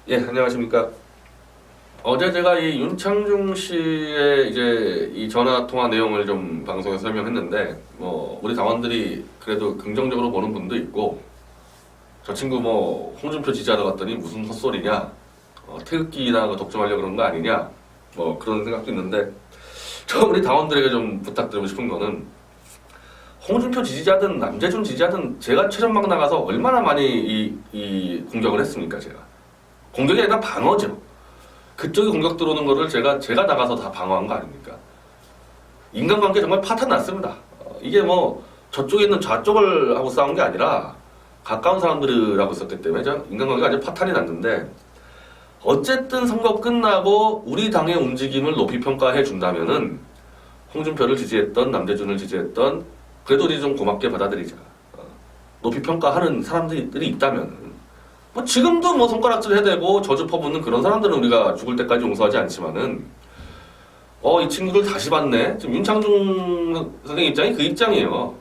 예, 안녕하십니까. 어제 제가 이 윤창중 씨의 이제 이 전화 통화 내용을 좀 방송에서 설명했는데, 우리 당원들이 그래도 긍정적으로 보는 분도 있고, 저 친구 홍준표 지지하러 갔더니 무슨 헛소리냐, 태극기나 독점하려고 그런 거 아니냐, 그런 생각도 있는데, 저 우리 당원들에게 좀 부탁드리고 싶은 거는, 홍준표 지지자든 남재준 지지자든 제가 최전방 나가서 얼마나 많이 이 공격을 했습니까, 제가. 공격이 아니라 방어죠. 그쪽이 공격 들어오는 거를 제가 나가서 다 방어한 거 아닙니까? 인간관계 정말 파탄 났습니다. 이게 저쪽에 있는 좌쪽을 하고 싸운 게 아니라 가까운 사람들하고 있었기 때문에 인간관계가 아주 파탄이 났는데, 어쨌든 선거 끝나고 우리 당의 움직임을 높이 평가해 준다면은 홍준표를 지지했던 남재준을 지지했던 그래도 우리 좀 고맙게 받아들이자. 높이 평가하는 사람들이 있다면 지금도 손가락질 해대고 저주 퍼붓는 그런 사람들은 우리가 죽을 때까지 용서하지 않지만은 이 친구들 다시 봤네. 지금 윤창중 선생님 입장이 그 입장이에요.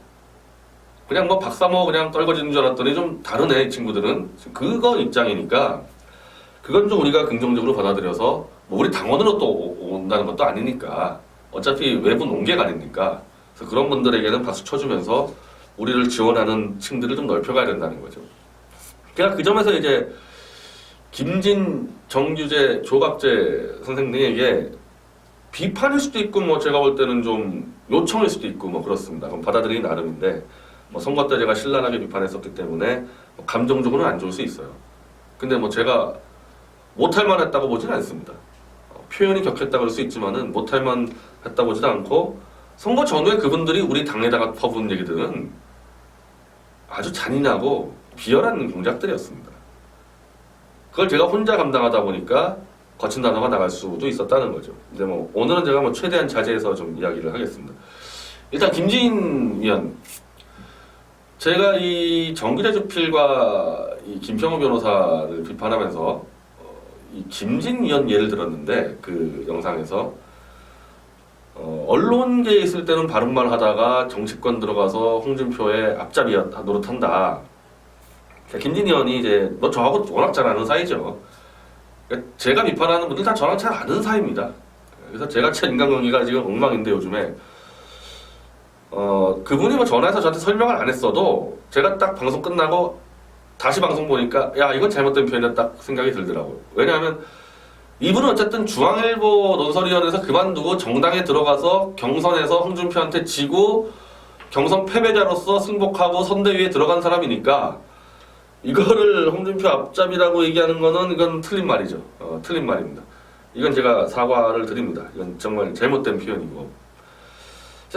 그냥 박사모 그냥 떨궈지는 줄 알았더니 좀 다르네, 이 친구들은. 그거 입장이니까 그건 좀 우리가 긍정적으로 받아들여서 우리 당원으로 또 온다는 것도 아니니까 어차피 외부 농객 아닙니까? 그래서 그런 분들에게는 박수 쳐주면서 우리를 지원하는 층들을 좀 넓혀가야 된다는 거죠. 그냥 그 점에서 이제 김진, 정규재, 조갑재 선생님에게 비판일 수도 있고 제가 볼 때는 좀 요청일 수도 있고 그렇습니다. 그럼 받아들이기 나름인데 선거 때 제가 신랄하게 비판했었기 때문에 감정적으로는 안 좋을 수 있어요. 근데 제가 못할 만 했다고 보지는 않습니다. 표현이 격했다 그럴 수 있지만은 못할 만 했다 보지도 않고, 선거 전후에 그분들이 우리 당에다가 퍼부은 얘기들은 아주 잔인하고 비열한 공작들이었습니다. 그걸 제가 혼자 감당하다 보니까 거친 단어가 나갈 수도 있었다는 거죠. 근데 오늘은 제가 최대한 자제해서 좀 이야기를 하겠습니다. 일단 김진 위원, 제가 이 정규재 주필과 이 김평호 변호사를 비판하면서 이 김진 위원 예를 들었는데, 그 영상에서 언론계에 있을 때는 바른말 하다가 정치권 들어가서 홍준표의 앞잡이 노릇한다. 김진 의원이 이제 저하고 워낙 잘 아는 사이죠. 제가 비판하는 분들 다 저랑 잘 아는 사이입니다. 그래서 제가 제 인간관계가 지금 엉망인데 요즘에 그분이 전화해서 저한테 설명을 안 했어도 제가 딱 방송 끝나고 다시 방송 보니까 야, 이건 잘못된 표현이다 딱 생각이 들더라고요. 왜냐하면 이분은 어쨌든 중앙일보 논설위원회에서 그만두고 정당에 들어가서 경선에서 홍준표한테 지고 경선 패배자로서 승복하고 선대위에 들어간 사람이니까 이거를 홍준표 앞잡이라고 얘기하는 거는 이건 틀린 말이죠. 틀린 말입니다. 이건 제가 사과를 드립니다. 이건 정말 잘못된 표현이고.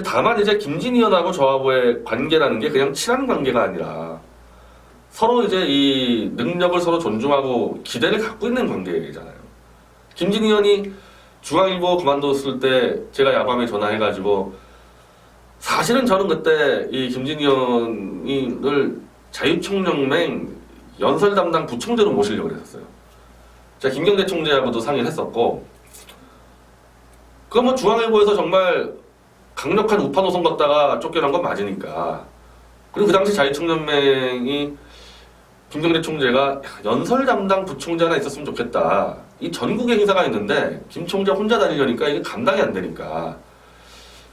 다만 이제 김진 의원하고 저하고의 관계라는 게 그냥 친한 관계가 아니라 서로 이제 이 능력을 서로 존중하고 기대를 갖고 있는 관계잖아요. 김진 의원이 중앙일보 그만뒀을 때 제가 야밤에 전화해가지고, 사실은 저는 그때 이 김진 의원을 자유총연맹 연설 담당 부총재로 모시려고 했었어요. 제가 김경대 총재하고도 상의를 했었고, 그 중앙일보에서 정말 강력한 우파 노선 걷다가 쫓겨난 건 맞으니까. 그리고 그 당시 자유총연맹이 김경대 총재가 연설 담당 부총재 하나 있었으면 좋겠다. 이 전국에 행사가 있는데 김 총재 혼자 다니려니까 이게 감당이 안 되니까.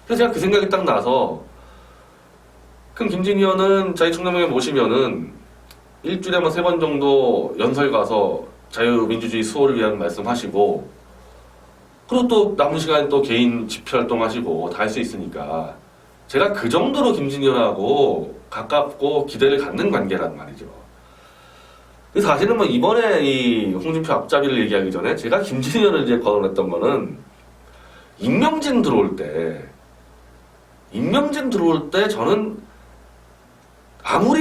그래서 제가 그 생각이 딱 나서, 그럼 김진 의원은 자유총연맹에 모시면은 일주일에 3번 정도 연설 가서 자유민주주의 수호를 위한 말씀하시고, 그리고 또 남은 시간에 또 개인 집회 활동하시고 다 할 수 있으니까 제가 그 정도로 김진 의원하고 가깝고 기대를 갖는 관계란 말이죠. 사실은 이번에 이 홍준표 앞잡이를 얘기하기 전에 제가 김진 의원을 이제 거론했던 거는 임명진 들어올 때 저는 아무리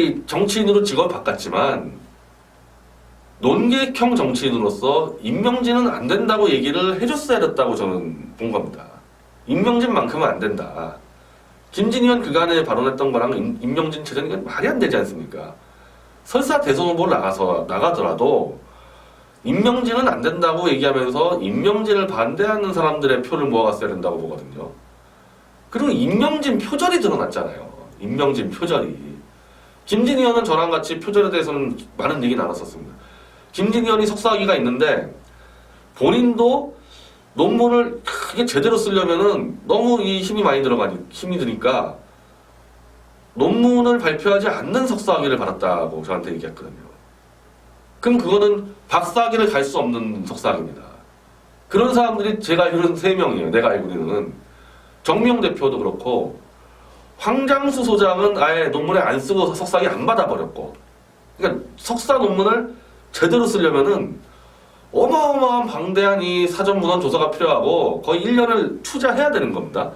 이 정치인으로 직업을 바꿨지만 논객형 정치인으로서 임명진은 안 된다고 얘기를 해줬어야 됐다고 저는 본 겁니다. 임명진만큼은 안 된다. 김진 의원 그간에 발언했던 거랑 임명진 체제는 이건 말이 안 되지 않습니까? 설사 대선 후보를 나가더라도 임명진은 안 된다고 얘기하면서 임명진을 반대하는 사람들의 표를 모아갔어야 된다고 보거든요. 그리고 임명진 표절이 드러났잖아요. 임명진 표절이. 김진 의원은 저랑 같이 표절에 대해서는 많은 얘기 나눴었습니다. 김진희 의원이 석사학위가 있는데 본인도 논문을 크게 제대로 쓰려면은 너무 이 힘이 드니까 논문을 발표하지 않는 석사학위를 받았다고 저한테 얘기했거든요. 그럼 그거는 박사학위를 갈 수 없는 석사학위입니다. 그런 사람들이 제가 알기로는 3명이에요. 내가 알기로는. 정미용 대표도 그렇고 황장수 소장은 아예 논문에 안 쓰고 석사학위 안 받아버렸고, 그러니까 석사 논문을 제대로 쓰려면은 어마어마한 방대한 이 사전 문헌 조사가 필요하고 거의 1년을 투자해야 되는 겁니다.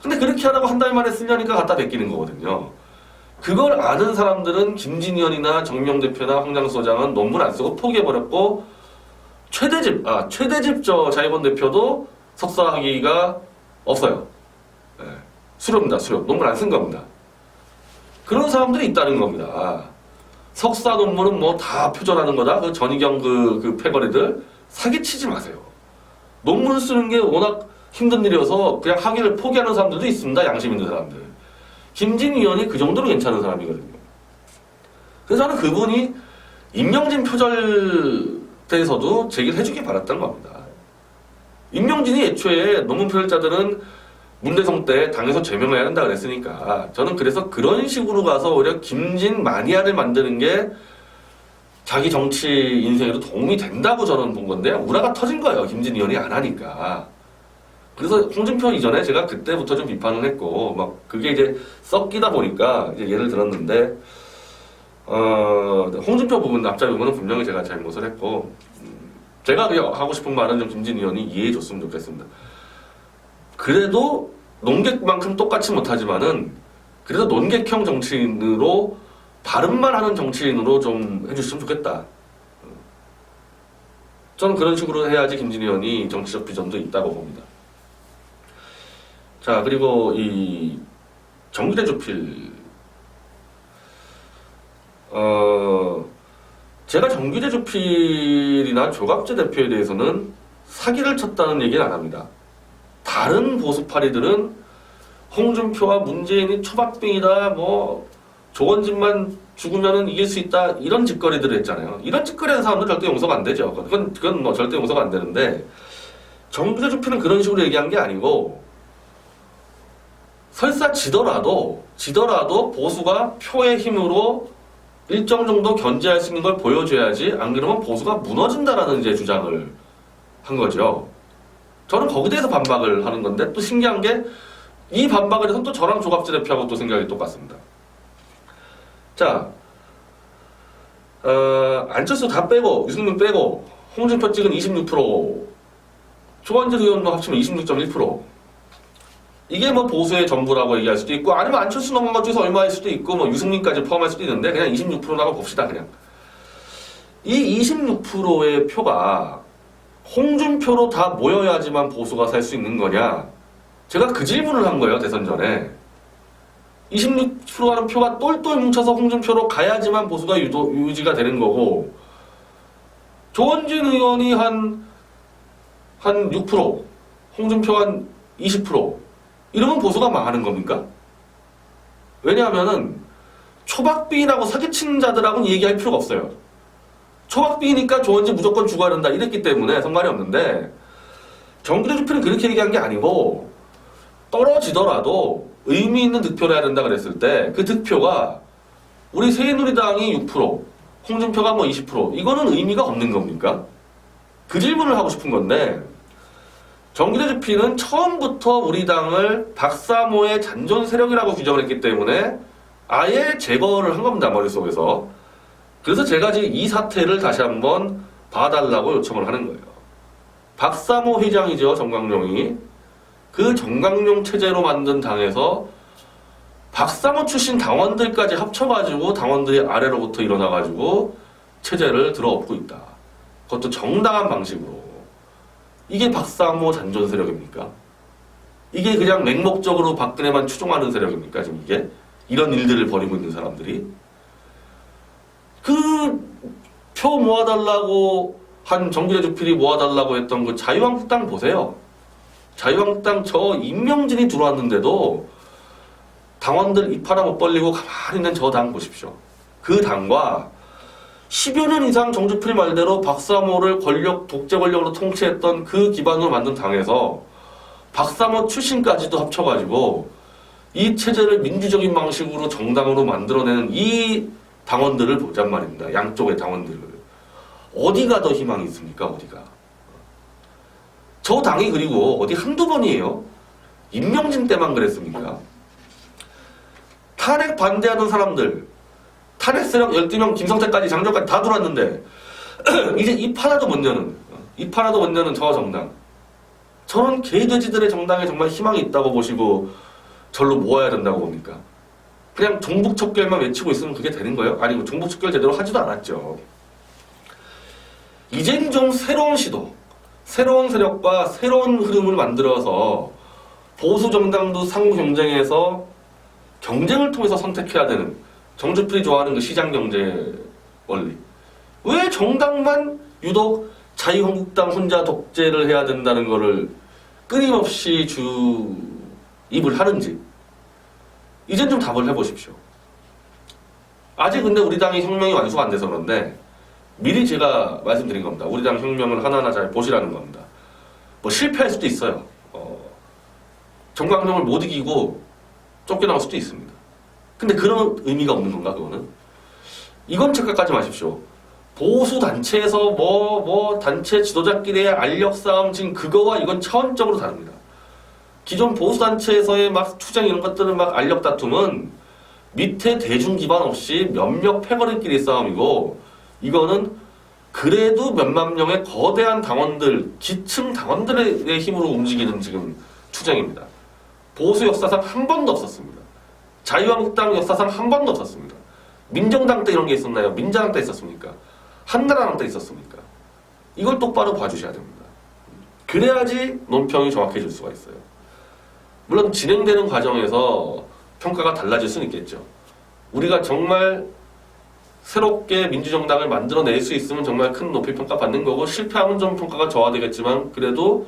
근데 그렇게 하다가 한 달 만에 쓰려니까 갖다 베끼는 거거든요. 그걸 아는 사람들은 김진희 의원이나 정명 대표나 황장수 소장은 논문 안 쓰고 포기해버렸고, 최대집 자유번 대표도 석사학위가 없어요. 네. 수료입니다. 수료. 논문 안 쓴 겁니다. 그런 사람들이 있다는 겁니다. 석사 논문은 뭐 다 표절하는 거다. 그 전희경 그 패거리들 사기치지 마세요. 논문 쓰는 게 워낙 힘든 일이어서 그냥 학위를 포기하는 사람들도 있습니다. 양심 있는 사람들. 김진희 의원이 그 정도로 괜찮은 사람이거든요. 그래서 저는 그분이 임명진 표절대에서도 제기를 해주길 바랐던 겁니다. 임명진이 애초에 논문 표절자들은 문대성 때 당에서 제명해야 한다 그랬으니까 저는 그래서 그런 식으로 가서 오히려 김진 마니아를 만드는 게 자기 정치 인생에도 도움이 된다고 저는 본 건데 우라가 터진 거예요. 김진 의원이 안 하니까. 그래서 홍준표 이전에 제가 그때부터 좀 비판을 했고 막 그게 이제 섞이다 보니까 이제 예를 들었는데 홍준표 부분 앞자 부분은 분명히 제가 잘못을 했고 제가 하고 싶은 말은 좀 김진 의원이 이해해 줬으면 좋겠습니다. 그래도 논객만큼 똑같이 못하지만은 그래도 논객형 정치인으로 바른말 하는 정치인으로 좀 해주시면 좋겠다. 저는 그런 식으로 해야지 김진 의원이 정치적 비전도 있다고 봅니다. 자, 그리고 이 정기대 주필 제가 정기대 주필이나 조갑재 대표에 대해서는 사기를 쳤다는 얘기는 안 합니다. 다른 보수파리들은 홍준표와 문재인이 초박빙이다, 뭐 조원진만 죽으면은 이길 수 있다 이런 짓거리들을 했잖아요. 이런 짓거리하는 사람들 절대 용서가 안 되죠. 그건 뭐 절대 용서가 안 되는데 정기대 주필은 그런 식으로 얘기한 게 아니고 설사 지더라도 보수가 표의 힘으로 일정 정도 견제할 수 있는 걸 보여줘야지 안 그러면 보수가 무너진다라는 이제 주장을 한 거죠. 저는 거기에 대해서 반박을 하는 건데 또 신기한 게 이 반박을 해서 또 저랑 조갑재 대표하고 또 생각이 똑같습니다. 자, 안철수 다 빼고 유승민 빼고 홍준표 찍은 26%, 조원진 의원도 합치면 26.1%. 이게 뭐 보수의 전부라고 얘기할 수도 있고 아니면 안철수 넘어간 것 중에서 얼마일 수도 있고 뭐 유승민까지 포함할 수도 있는데 그냥 26%라고 봅시다. 그냥 이 26%의 표가 홍준표로 다 모여야지만 보수가 살 수 있는 거냐? 제가 그 질문을 한 거예요. 대선 전에 26%라는 표가 똘똘 뭉쳐서 홍준표로 가야지만 보수가 유지가 되는 거고 조원진 의원이 한 6%, 홍준표 한 20%, 이러면 보수가 망하는 겁니까? 왜냐하면은 초박빙이라고 사기친 자들하고는 얘기할 필요가 없어요. 초박빙이니까 조원진 무조건 죽어야 된다 이랬기 때문에 상관이 없는데 정기대 주필은 그렇게 얘기한 게 아니고 떨어지더라도 의미 있는 득표를 해야 된다 그랬을 때 그 득표가 우리 새누리당이 6%, 홍준표가 뭐 20%, 이거는 의미가 없는 겁니까? 그 질문을 하고 싶은 건데 정기대 주필은 처음부터 우리 당을 박사모의 잔존 세력이라고 규정을 했기 때문에 아예 제거를 한 겁니다. 머릿속에서. 그래서 제가 지금 이 사태를 다시 한번 봐달라고 요청을 하는 거예요. 박사모 회장이죠. 정광용이. 그 정광용 체제로 만든 당에서 박사모 출신 당원들까지 합쳐가지고 당원들이 아래로부터 일어나가지고 체제를 들어엎고 있다. 그것도 정당한 방식으로. 이게 박사모 잔존 세력입니까? 이게 그냥 맹목적으로 박근혜만 추종하는 세력입니까? 지금 이게? 이런 일들을 벌이고 있는 사람들이? 그 표 모아달라고 한 정기대 주필이 모아달라고 했던 그 자유한국당 보세요. 자유한국당 저 임명진이 들어왔는데도 당원들 입 하나 못 벌리고 가만히 있는 저 당 보십시오. 그 당과 10여 년 이상 정주필 말대로 박사모를 독재 권력으로 통치했던 그 기반으로 만든 당에서 박사모 출신까지도 합쳐가지고 이 체제를 민주적인 방식으로 정당으로 만들어내는 이 당원들을 보잔 말입니다. 양쪽의 당원들을. 어디가 더 희망이 있습니까? 어디가? 저 당이 그리고 어디 한두 번이에요? 임명진 때만 그랬습니까? 탄핵 반대하는 사람들, 탄핵 세력 12명 김성태까지 장정까지 다 들어왔는데 이제 입 하나도 못 여는 저 정당. 저런 개돼지들의 정당에 정말 희망이 있다고 보시고 절로 모아야 된다고 봅니까? 그냥 종북척결만 외치고 있으면 그게 되는 거예요? 아니고 종북척결 제대로 하지도 않았죠. 이젠 좀 새로운 시도, 새로운 세력과 새로운 흐름을 만들어서 보수 정당도 상호 경쟁에서 경쟁을 통해서 선택해야 되는, 정주필이 좋아하는 그 시장 경제 원리. 왜 정당만 유독 자유한국당 혼자 독재를 해야 된다는 거를 끊임없이 주입을 하는지 이젠 좀 답을 해보십시오. 아직 근데 우리 당의 혁명이 완수가 안 돼서 그런데 미리 제가 말씀드린 겁니다. 우리 당 혁명을 하나하나 잘 보시라는 겁니다. 뭐 실패할 수도 있어요. 정광정을 못 이기고 쫓겨나올 수도 있습니다. 근데 그런 의미가 없는 건가 그거는? 이건 착각하지 마십시오. 보수 단체에서 단체 지도자끼리의 알력 싸움, 지금 그거와 이건 차원적으로 다릅니다. 기존 보수 단체에서의 막 투쟁 이런 것들은 막 알력 다툼은 밑에 대중 기반 없이 몇몇 패거리끼리 싸움이고, 이거는 그래도 몇만 명의 거대한 당원들, 기층 당원들의 힘으로 움직이는 지금 투쟁입니다. 보수 역사상 한 번도 없었습니다. 자유한국당 역사상 한 번도 없었습니다. 민정당 때 이런 게 있었나요? 민자당 때 있었습니까? 한나라당 때 있었습니까? 이걸 똑바로 봐주셔야 됩니다. 그래야지 논평이 정확해질 수가 있어요. 물론 진행되는 과정에서 평가가 달라질 수는 있겠죠. 우리가 정말 새롭게 민주정당을 만들어낼 수 있으면 정말 큰 높이 평가받는 거고, 실패하면 좀 평가가 저하되겠지만 그래도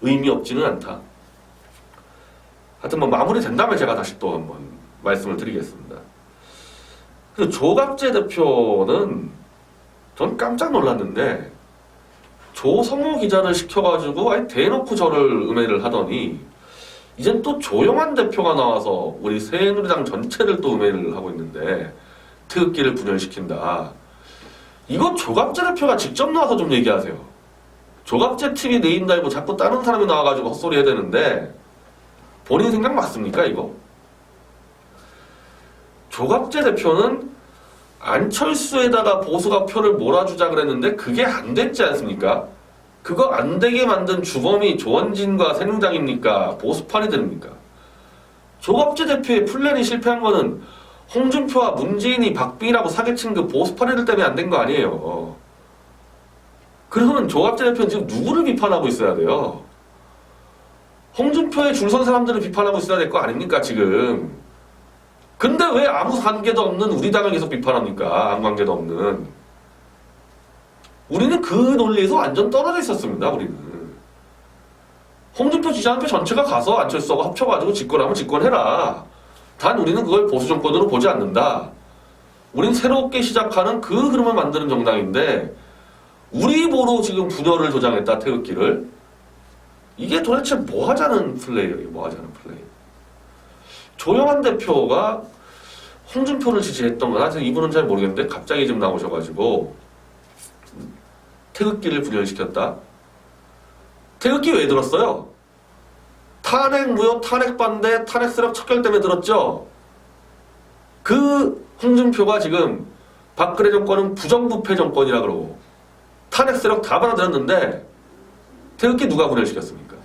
의미 없지는 않다. 하여튼 뭐 마무리 된다면 제가 다시 또 한번 말씀을 드리겠습니다. 그 조갑재 대표는 전 깜짝 놀랐는데, 조성호 기자를 시켜가지고 아예 대놓고 저를 음해를 하더니 이젠 또 조영환 대표가 나와서 우리 새누리당 전체를 또 음해를 하고 있는데 태극기를 분열시킨다. 이거 조갑재 대표가 직접 나와서 좀 얘기하세요. 조갑재 TV 내인 달고 자꾸 다른 사람이 나와가지고 헛소리 해야 되는데 본인 생각 맞습니까 이거? 조갑재 대표는 안철수에다가 보수가 표를 몰아주자 그랬는데 그게 안 됐지 않습니까? 그거 안 되게 만든 주범이 조원진과 새누리당입니까? 보수판이 됩니까? 조갑재 대표의 플랜이 실패한 거는 홍준표와 문재인이 박빙이라고 사기친 그 보수판 애들 때문에 안 된 거 아니에요. 그러면 조갑재 대표는 지금 누구를 비판하고 있어야 돼요? 홍준표에 줄 선 사람들을 비판하고 있어야 될 거 아닙니까 지금? 근데 왜 아무 관계도 없는 우리 당을 계속 비판합니까? 아무 관계도 없는. 우리는 그 논리에서 완전 떨어져 있었습니다. 우리는. 홍준표 지지하는 표 전체가 가서 안철수하고 합쳐가지고 집권하면 집권해라. 단 우리는 그걸 보수 정권으로 보지 않는다. 우린 새롭게 시작하는 그 흐름을 만드는 정당인데 우리 보로 지금 분열을 조장했다, 태극기를. 이게 도대체 뭐 하자는 플레이예요? 뭐 하자는 플레이. 조영환 대표가 홍준표를 지지했던 건 아직 이분은 잘 모르겠는데 갑자기 좀 나오셔가지고 태극기를 분열시켰다. 태극기 왜 들었어요? 탄핵 무효, 탄핵 반대, 탄핵 세력 척결 때문에 들었죠. 그 홍준표가 지금 박근혜 정권은 부정부패 정권이라 그러고 탄핵 세력 다 받아들였는데 태극기 누가 분열시켰습니까?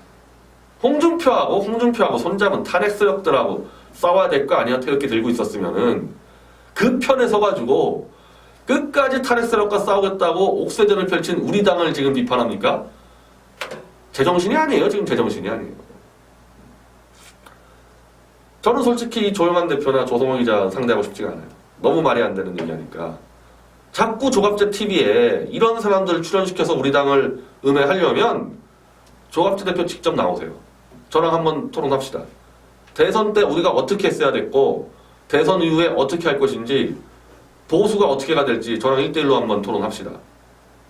홍준표하고 손잡은 탄핵 세력들하고 싸워야 될 거 아니야. 태극기 들고 있었으면은 그 편에 서가지고 끝까지 탄핵 세력과 싸우겠다고 옥새전을 펼친 우리 당을 지금 비판합니까? 제정신이 아니에요. 지금 제정신이 아니에요. 저는 솔직히 조영환 대표나 조성호 기자 상대하고 싶지가 않아요. 너무 말이 안 되는 얘기하니까. 자꾸 조갑재 TV에 이런 사람들을 출연시켜서 우리 당을 음해하려면 조갑재 대표 직접 나오세요. 저랑 한번 토론합시다. 대선 때 우리가 어떻게 했어야 됐고 대선 이후에 어떻게 할 것인지 보수가 어떻게 가 될지 저랑 1대1로 한번 토론합시다.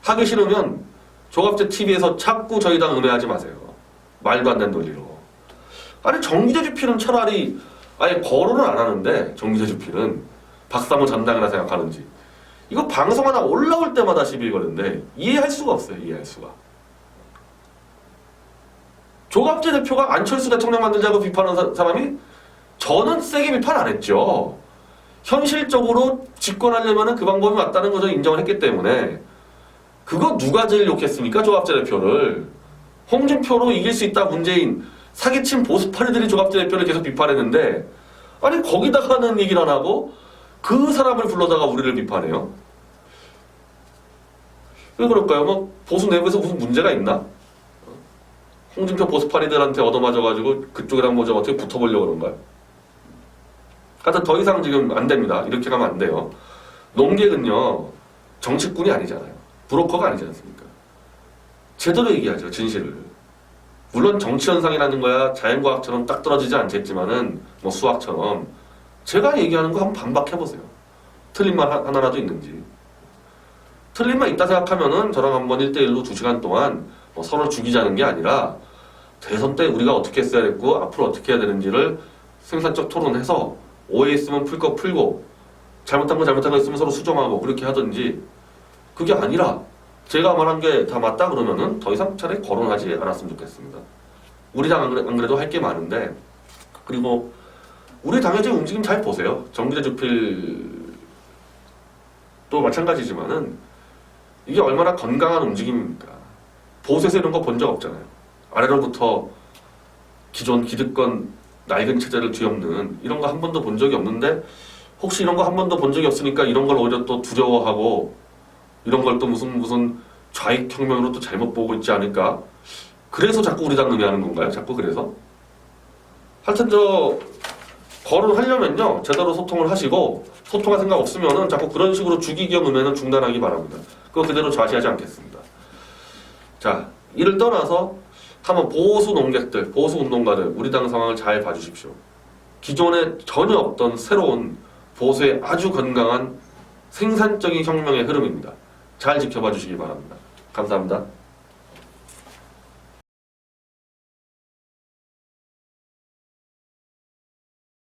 하기 싫으면 조갑제 TV에서 자꾸 저희 당 음해하지 마세요. 말도 안 되는 논리로. 아니 정기재 주필은 차라리 아예 거론을 안 하는데, 정기재 주필은 박사모 전당이라 생각하는지 이거 방송 하나 올라올 때마다 시비 거는데 이해할 수가 없어요. 이해할 수가. 조갑재 대표가 안철수 대통령 만들자고 비판하는 사람이, 저는 세게 비판 안 했죠. 현실적으로 집권하려면 그 방법이 맞다는 것을 인정을 했기 때문에. 그거 누가 제일 욕했습니까? 조갑재 대표를. 홍준표로 이길 수 있다 문재인, 사기친 보수파리들이 조갑재 대표를 계속 비판했는데, 아니 거기다가는 얘기를 안 하고 그 사람을 불러다가 우리를 비판해요. 왜 그럴까요? 뭐 보수 내부에서 무슨 문제가 있나? 홍준표 보수파리들한테 얻어맞아가지고 그쪽이랑 뭐 좀 어떻게 붙어보려고 그런가요? 하여튼 더 이상 지금 안 됩니다. 이렇게 가면 안 돼요. 농객은요, 정치꾼이 아니잖아요. 브로커가 아니지 않습니까? 제대로 얘기하죠, 진실을. 물론 정치현상이라는 거야 자연과학처럼 딱 떨어지지 않겠지만은, 뭐 수학처럼 제가 얘기하는 거 한번 반박해보세요. 틀린 말 하나라도 있는지. 틀린 말 있다 생각하면은 저랑 한번 1대1로 2시간 동안 뭐 서로 죽이자는 게 아니라 대선 때 우리가 어떻게 했어야 됐고 앞으로 어떻게 해야 되는지를 생산적 토론해서, 오해 있으면 풀 거 풀고 잘못한 거 있으면 서로 수정하고 그렇게 하든지, 그게 아니라 제가 말한 게 다 맞다 그러면은 더 이상 차라리 거론하지 않았으면 좋겠습니다. 우리 당 안 그래도 할 게 많은데. 그리고 우리 당의 지금 움직임 잘 보세요. 정기재 주필도 마찬가지지만은 이게 얼마나 건강한 움직임입니까? 보수에서 이런 거 본 적 없잖아요. 아래로부터 기존 기득권 낡은 체제를 뒤엎는 이런 거 한 번도 본 적이 없는데, 혹시 이런 거 한 번도 본 적이 없으니까 이런 걸 오히려 또 두려워하고 이런 걸 또 무슨 좌익혁명으로 또 잘못 보고 있지 않을까? 그래서 자꾸 우리 당 의미하는 건가요? 자꾸 그래서? 하여튼 거론하려면요, 제대로 소통을 하시고, 소통할 생각 없으면은 자꾸 그런 식으로 주기경 음해는 중단하기 바랍니다. 그거 그대로 좌시하지 않겠습니다. 자, 이를 떠나서 한번 보수 농객들, 보수 운동가들, 우리 당 상황을 잘 봐주십시오. 기존에 전혀 없던 새로운 보수의 아주 건강한 생산적인 혁명의 흐름입니다. 잘 지켜봐 주시기 바랍니다. 감사합니다.